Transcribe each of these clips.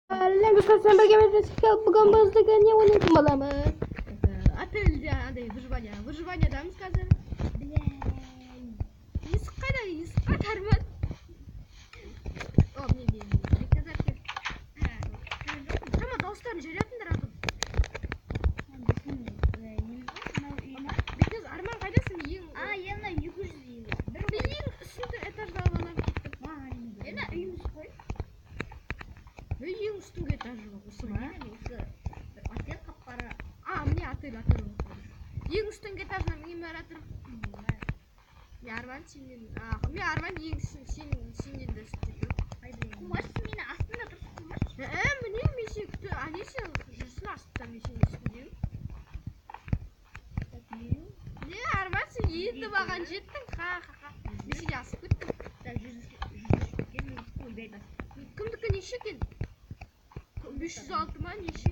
Sen birga bugun biz degan o'ynaydigan bo'lamiz. Atelda андай выживаниядamiz hozir. Yusuf qayda? Yusuf qatarman. Hop, ne kazarken. Tamam, dostlarni jo'rayaptilar hozir. Biz Arman qaydasan? Yana 100 yil. Bir üstünde etajda alalım gittim. Yana uyimiz qo'y. Eng üstünde etajda o'sma. Otel qapqara. Mine otel. Eng üstünde etajda men baratir. Yarman senin. Men Arman eng senin de istiyor. Kumash meni aslında turib kumash. Mine meshikni, Alisha жүрсін астында мешін istiyor. Ne Arman sen yetti bagan jettin. Ha. Meshik asıp kettin. Kimdiki necha ekan? 506 mı necha?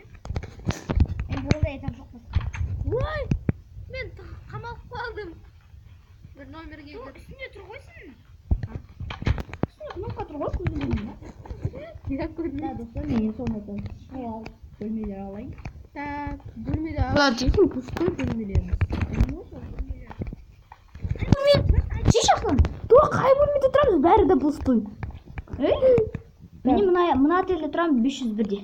Burada etam yo'qmiz. Voy! Men qamalib qoldim. Bir nomerga keldim. Üstünde tur qo'ysin. Knopka turib ko'zimni. Ya ko'rdim. Do'stlar, men so'madim. Voy, bo'lmaydi alayım. Tak, bo'lmaydi. Ular pustoy bo'lmaydi. Чишахын. Тура қай бөлмеде тұрамыз? Бәрі де пустой. Мен мына отельде тұрамын 501-де.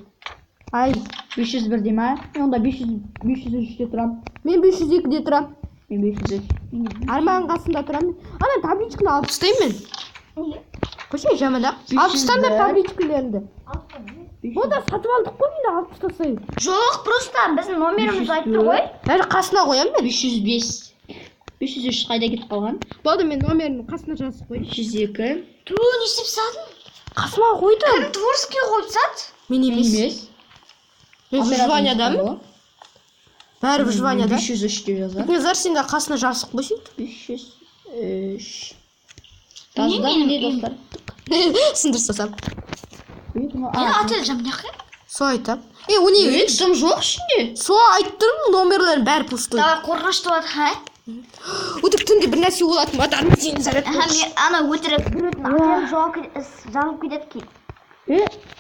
Ай, 501-де ма? Мен онда 503-де тұрамын. мен 502-де тұрам. Мен 503. Арман қасында тұрам. Ана табличканы алып тастаймын мен. Қойшы жаман-ақ. Алып тастаңдар табличкалерді. Бұда сатып алдық қой, мен алып тастасайын. Жоқ, просто біздің номеріміз айтып тұр ғой. Бәрі қасына қоямын мен. 505. 503 қайда кетіп қалған? Болды, мен номерін қасына жазып қой. 502. Ту, не істеп садың? Қасыма қойдым. Творский қойып сат? Мен емес. Мен выживаниядамын. Бәрі выживанияда. 503 деп жаза. Бекназар, сен де қасына жазып қойсын. 503. Тазда не достар? Сындырсасам. Я отель жамняқы? Со айтам. O ne? Жам жоқ ішінде. Со айттым, номерлерін бәрі пустой. Давай қорғаш туады, ха? Өтіп түнде бір нәрсе болатын, матарым сені заряд қойшы. Ана өтірік біреудің отель жанып кетеді ки.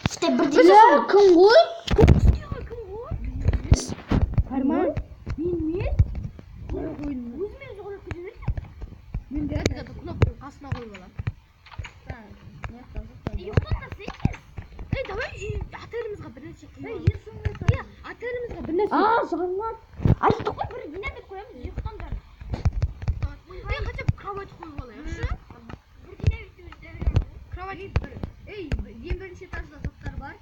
Істе бірден кім ғой? Арман, мен өзімен жоғырып кетеді. Мен де әдігі кнопканы қасына қойып алам. Давай отелімізға бір нәрсе қойып. Отелімізға бір нәрсе. Жанат. Айтты ғой бір динамит қоямыз, ұйықтаңдар. Хотя бы кровать қойып алайықшы. Бір динамит Кровать бір. Ең бірінші этажда заттар бар.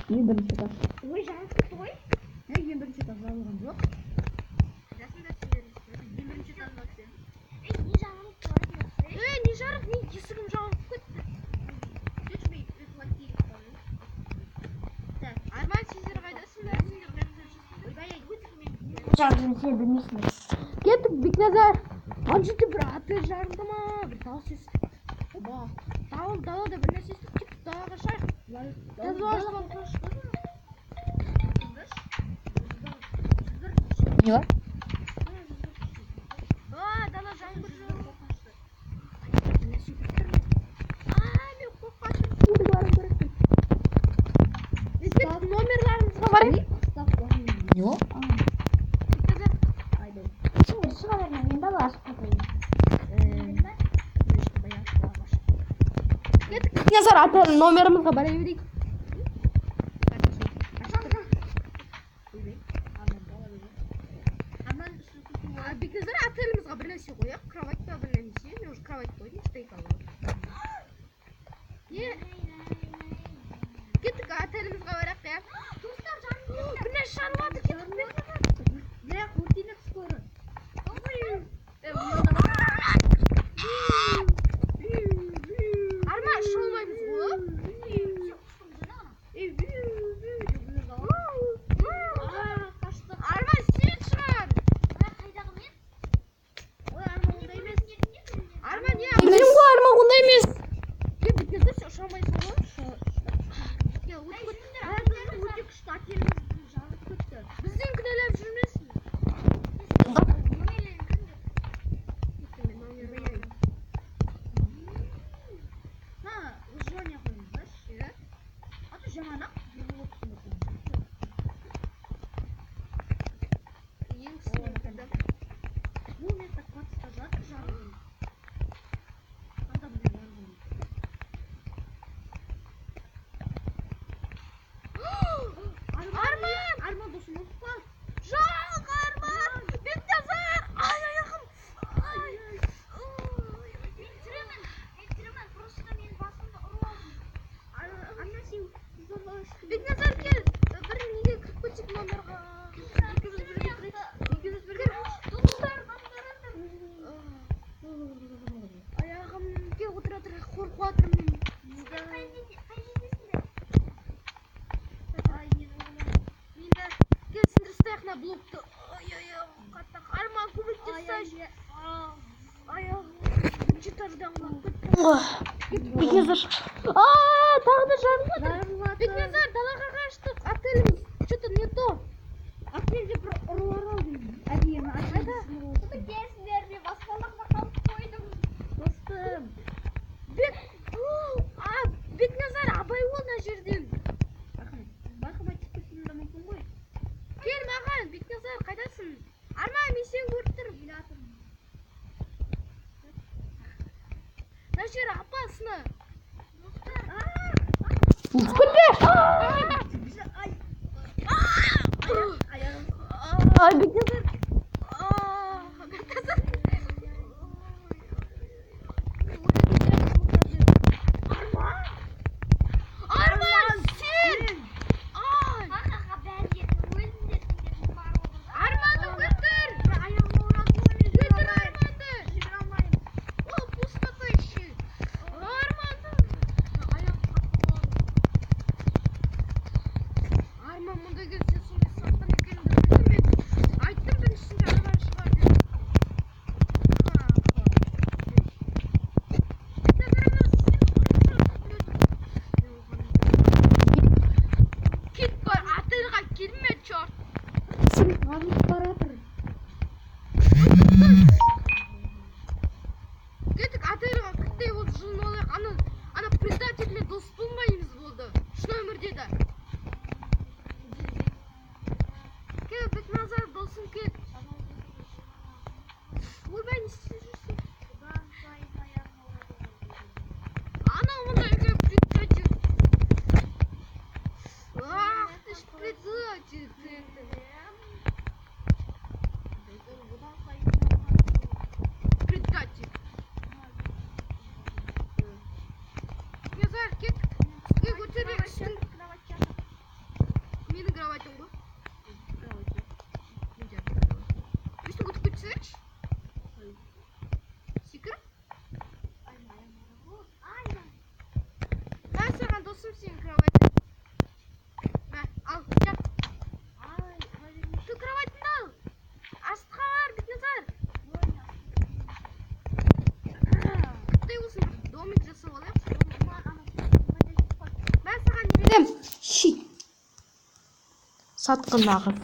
Ең бірінші этаж. Ой, жанып кетті ғой. Ең бірінші этаж алған жоқ. Жасында сендер ең бірінші этажда сен. Не жанып тұрады? Не жарық, мен есігім жауып кетті. Өтмей, өтмей Так, Арман, сендер қайдасыңдар? Жарғын сен білмейсіңдер. Кеттік, Бекназар. Ана жерде бір отель жарылды ма? Бір дауыс естіп. Далада бір нәрсе естіп кеттік, далаға шайық. Не бар? Дала жаңбыр жауып. Мен қорқатым. Суды барым көрекпін. Кеттік, номерларымызға барайық. Не бар? Бекназар. Şimdi шыға берме, мен дала ашып кетейін. Кеттік, Бекназар, отель номерімізға бара берейік. Бекназар, отелімізға бір нәрсе қояқ, кровать па бір нәрсе. Мен уже кровать қойдым, стейк алып. Кеттік, отелімізға барақ қияқ. Bir нәрсе жанып кеттік бе? Бірақ өртеніп скоро. Арман, іш olmayмыз ғой. Арман, сен шығар. Арман, не? Білем ғой, Арман ондай емес. Бекназар, сен ұша алмайсың ғой? Өте күшті отеліміз жанып кетті. Бізден күнелер Бекназар кел. Бір неге кіріп кетсек номерға. Екеуміз бірге аяғым кел отыра тұр, қорқып жатырмын. Келсін дұрыстаяқна блокты. Қатты арман көмектесайшы. Аяғым жұтардан құлап кетті. Бекназар. Тағы да жарылады. Бекназар, далаға қаштық. Отеліміз что-то не то. Отелде бір ұрылар алды. Әдемі. Үміттесіңдер ме? Баспалаққа қалып қойдым. Достым. Бекназар, абай ол мына жерден. Байқамай түспесін де мүмкін ғой. Кел маған, Бекназар, қайдасың? Арман, мен сені көріп тұрмын. Мына жер апасына. Күтпе. Ай, Бекназар. Бекназар. Арман, сен! Арманды көтір! Көтір Арманды! Ол пустaka işi. Арманды! Арман мұнда келсе сондай сақтан екенімді білдім мен. Айттым біріншісінде арман шығар деп. Кет бар, отельға келме, чорт! Арылып баратыр. Кеттік отельға кіттей болды, жылын олайық. Ана предательмен дос болмаймыз болды. Үш нөмірде де. Кел, Бекназар, досым кет. Ойбай, не істеп жүрсің? Ана онда үлкен предатель. Ах, ты ж предатель. Предатель. Бекназар, кет. Сізге көтерейікшін. Менің кроватім ғой. Үстін көтіп кетсейші. Секір. Мен саған досым сенің кроватің. Мә, ал, жап. Ты кроватыңды ал. Астыққа бар, Бекназар. Қытай болсын, домик жасап алайық. Мен саған не берем? Шит. Сатқын ағыз.